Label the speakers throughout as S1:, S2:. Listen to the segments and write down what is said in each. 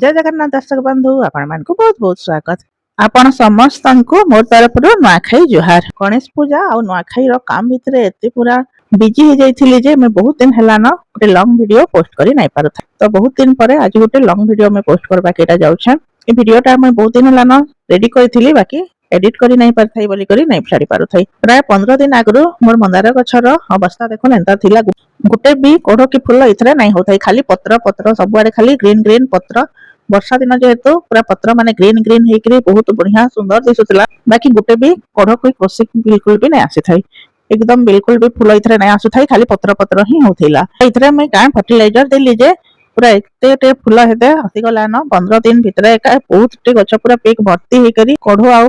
S1: जय जगन्नाथ दर्शक बंधु आपण मानकु बहुत बहुत स्वागत। आपण समस्त मोर तरफ नुआखाई जुहार। गणेश पूजा और नुआखाई रो काम भितर एते पूरा बिजी हो जाइथिली जे मैं बहुत दिन हला न गोटे लॉन्ग वीडियो पोस्ट करी नहीं पारुथा। तो बहुत दिन परे आज गोटे लॉन्ग वीडियो में पोस्ट करबा केटा जाउछे। ए वीडियोटा मैं बहुत दिन हला न रेडी करथिली बाकी एडिट करी नहीं पारथाई बोली करी नहीं छाड़ी पारुथाई। प्राय 15 दिन आगु मोर मंदार गछर अवस्था देखो एंता थिला। गोटे भी कोढ़ की फूल इथरे नहीं होथाई, खाली पत्र पत्र सबुआडे खाली ग्रीन ग्रीन पत्र। वर्षा दिन जेहेतु पूरा पत्र माने ग्रीन ग्रीन हेकरी बहुत बढ़िया सुंदर दिसुतला। बाकी गोटे भी कोढ़ कोई कोसी बिल्कुल भी नहीं आसी थाई, एकदम बिल्कुल भी फूल इथरे नहीं आसु थाई, खाली पत्र पत्र ही होथिला। इथरे मैं काय फर्टिलाइजर देली जे पूरा एते फूल हेते आसी गला न 15 दिन भितर एका बहुत टे गछ पूरा पेक भर्ती हेकरी कोढ़ आ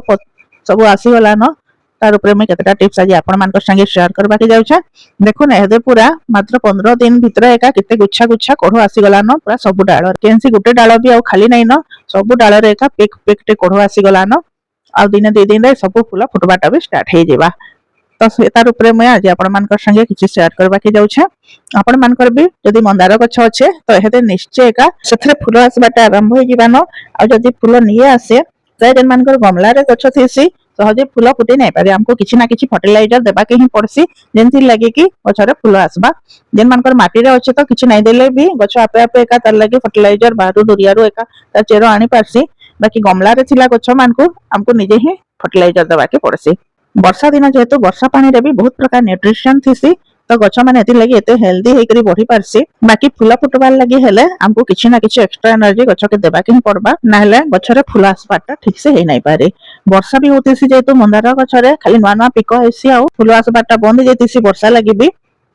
S1: सब आसी गला न। तार ऊपर मैं केतेटा टिप्स आज आपण मान संगे शेयर करबा के जाउछा। देखो न एदे पूरा मात्र 15 दिन भितर एका केते गुच्छा गुच्छा कोढ़ आसी गला न। पूरा सब डाळ केनसी गोटे डाळ भी आ खाली नहीं न, सब डाळ रे एका पेक पेक टे कोढ़ आसी गला न। आ दिन दे दिन रे सब फूल फुटबाटा भी स्टार्ट हे जेबा। तो से तार ऊपर मैं आज आपण मान संगे किछि शेयर करबा के जाउछा। आपण मान भी जदी मंदार गछ अच्छे तो एहदे निश्चय एका सेथरे फूल आसबाटा आरंभ हो जीवा न। आ जदी फूल निये आसे तो जेन मान गमला रे गछ थीसी सहजे फूल फुटे नहीं पारे, हमको किसी ना किसी फर्टिलाइजर देबा के ही पड़सी जेंति लगे कि गछरे फूल आसबा। जेन मानकर माटी रे अच्छे तो किछि नहीं देले भी गछ आपे आपे एका तार लगे फर्टिलाइजर बाहरु दुरिया रो एका ता चेरो आनी पारसी। बाकी गमला रे थिला गछ मानकु हमको निजे ही फर्टिलाइजर देबा के पड़सी। वर्षा दिन जेहेतु वर्षा पानी रे भी बहुत प्रकार न्यूट्रिशन थीसी तो गछ माने एति लगे एते हेल्दी हेकरी बढ़ी पारसी। बाकी फूल फुटबार लगी हेले हमको किछि ना किछि एक्स्ट्रा एनर्जी गछ के देबा के पड़बा, ना हेले गछरे फूल आसबाटा ठीक से हे नहीं पारे। वर्षा भी होतीसी जेहेतु मंदार गछरे खाली नुआ नुआ पिक हेसी आ फूल आसबाटा बंद जेतीसी वर्षा लगी भी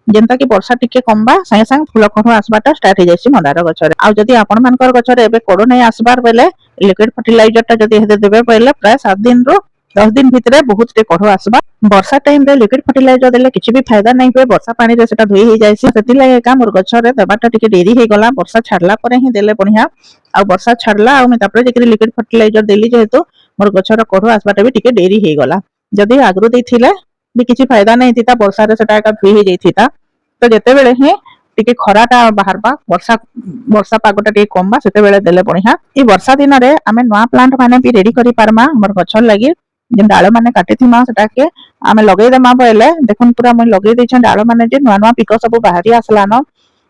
S1: जेंता कि वर्षा टिके कमबा संगे संगे फूल कोढ़ आसबाटा स्टार्ट हो जायसी मंदार गछरे। आ जदी आपण मानकर गछरे एबे कोढ़ नहीं आसबार बेले लिक्विड फर्टिलाइजर टा जदी हेदे देबे पहिले प्राय 7 दिन रो 10 दिन भितरे बहुत टे कोढ़ आसबा। वर्षा टाइम रे लिक्विड फर्टिलाइजर देले किछि भी फायदा नहीं हुए, वर्षा पानी रे सेटा धोई हे जायसी। सेति लागे का मोर गछरे देबाटा टिके देरी हे गला, वर्षा छाडला परे ही देले बढ़िया। आ वर्षा छाडला आ मैं तापरे जेकरी लिक्विड फर्टिलाइजर देली जेहेतु मोर गछर कोढ़ आसबाटा भी टिके देरी हे गला। जदी आगरु देथिले भी किछि फायदा नहीं थिता, वर्षा रे सेटा का धोई हे जायथिता। तो जेते बेले ही टिके खराटा बाहरबा वर्षा वर्षा पागटा टिके कमबा सेते बेले देले बढ़िया। ई वर्षा दिन रे आमे नवा प्लांट माने भी रेडी करि पारमा हमर गछर लागि। जेन डाळ माने काटिथिमा सेटा के आमे लगेइ देमा पहिले देखुन पूरा मैं लगेइ दैछन डाळ माने जे नुआ नुआ पिक सब बाहरी आसला न।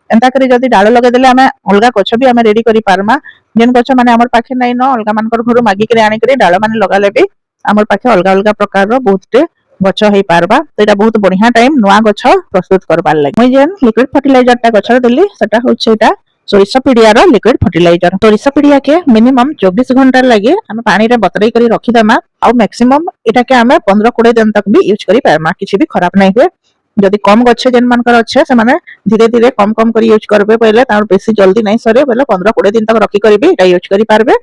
S1: एंता करी जदी डाळ लगे देले आमे अलगा गछ भी आमे रेडी करि पारमा। जेन गछ माने हमर पाखे नै न अलगा मानकर घरु मागी करे आनी करे डाळ माने लगाले भी हमर पाखे अलगा अलगा प्रकार रो बहुत टे गछ हे पारबा। तो एटा बहुत बढ़िया टाइम नुआ गछ प्रस्तुत करबार लागि। मैं जेन लिक्विड फर्टिलाइजर टा गछ देली सेटा होछ एटा सोरिषपीडिया रो लिक्विड फर्टिलाइजर। सोरिषपीडिया के मिनिमम 24 घंटा लगे आमे पानी रे बतरई करी रखी देमा आ मैक्सिमम एटा के आमे 15-20 दिन तक भी यूज करी पारमा, किछि भी खराब नहीं हुए। जदी कम गछ जेन मानकर अच्छे से माने धीरे धीरे कम कम करी यूज करबे पहिले तार बेसी जल्दी नहीं सरे पहिले 15-20 दिन तक रखी करी भी एटा यूज करी पारबे।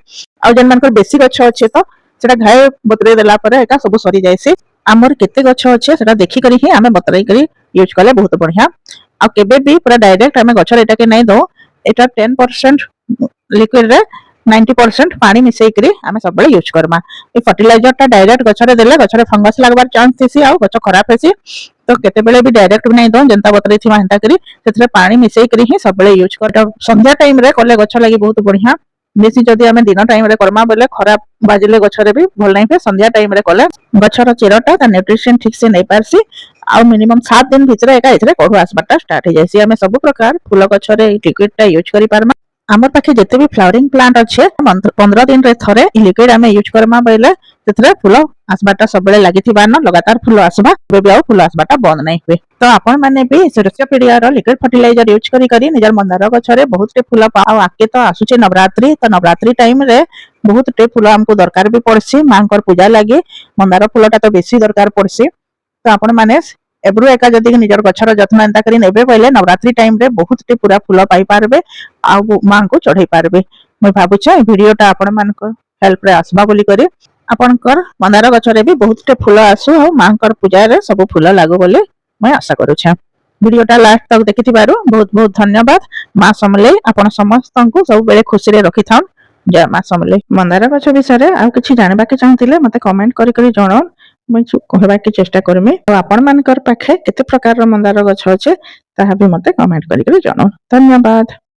S1: आ जेन मानकर बेसी गछ अच्छे तो सेटा घाय बतरई देला परे एका सब सरी जायसी। हमर केते गछ अच्छे सेटा देखि करी ही आमे बतरई करी यूज कले बहुत बढ़िया। आ केबे भी पूरा डायरेक्ट आमे गछ एटा के नहीं दो, एटा 10% लिक्विड रे 90% पानी मिसई करी आमे सब बळे यूज करमा। ए फर्टिलाइजर टा डायरेक्ट गछरे देले गछरे फंगस लागबार चांस थिसी आ गछ खराब हेसी। तो केते बेले भी डायरेक्ट भी नहीं दो, जनता बतरई थिमा हंता करी सेथरे पानी मिसई करी ही सब बळे यूज कर। संध्या टाइम रे कले गछ लागि बहुत बढ़िया। बेसी जदी आमे दिन टाइम रे करमा बोले खराब बाजिले गछरे भी भल नहीं पे। संध्या टाइम रे कले गछर चेरटा ता न्यूट्रिशन ठीक से नहीं पारसी आ मिनिमम 7 दिन भितर एका इथरे कोढ़ आसबाटा स्टार्ट हो जायसी। आमे सब प्रकार फूल गछरे लिक्विड टा यूज करि पारमा। हमर पाखे जते भी फ्लावरिंग प्लांट अच्छे 15 दिन रे थरे लिक्विड आमे यूज करमा पहिले सेथरे फूल आसबाटा सब बेले लागिथिबा न लगातार फूल आसबा, बेबी आ फूल आसबाटा बंद नहीं हुए। तो आपण माने भी सोरिषपीडिया रो लिक्विड फर्टिलाइजर यूज करी करी निजर मंदार गछरे बहुत टे फूल पाओ। आके तो आसुचे नवरात्रि, तो नवरात्रि टाइम रे बहुत टे फूल हमको दरकार भी पड़सी मांकर पूजा लागि। मंदार फूलटा तो बेसी दरकार पड़सी। तो आपण माने एब्रु एका जदी निजर गछर जत्न एंता करी नेबे पहिले नवरात्रि टाइम रे बहुत टे पूरा फूल पाई पारबे आ मां को चढ़ाई पारबे। मैं भाबुछे वीडियोटा आपण मानकर हेल्प रे आसबा बोली करी आपनकर मंदार गछरे भी बहुत टे फूल आसु आ मांकर पूजा रे सब फूल लागो बोली मैं आशा करूछे। वीडियोटा लास्ट तक देखिथिबारु बहुत बहुत धन्यवाद। मां समले आपण समस्त को सब बेले खुशी रे रखि थाउन। जय मां समले। मंदार गछ विषय रे आ किछि जानबा के चाहतिले मते कमेंट करी करी जणाउन, मैं कहबा के चेष्टा करमी। और आपण मानकर पाखे केते प्रकार रो मंदार गछ अछि ताहा भी मते कमेंट करी करी जणाउन। धन्यवाद।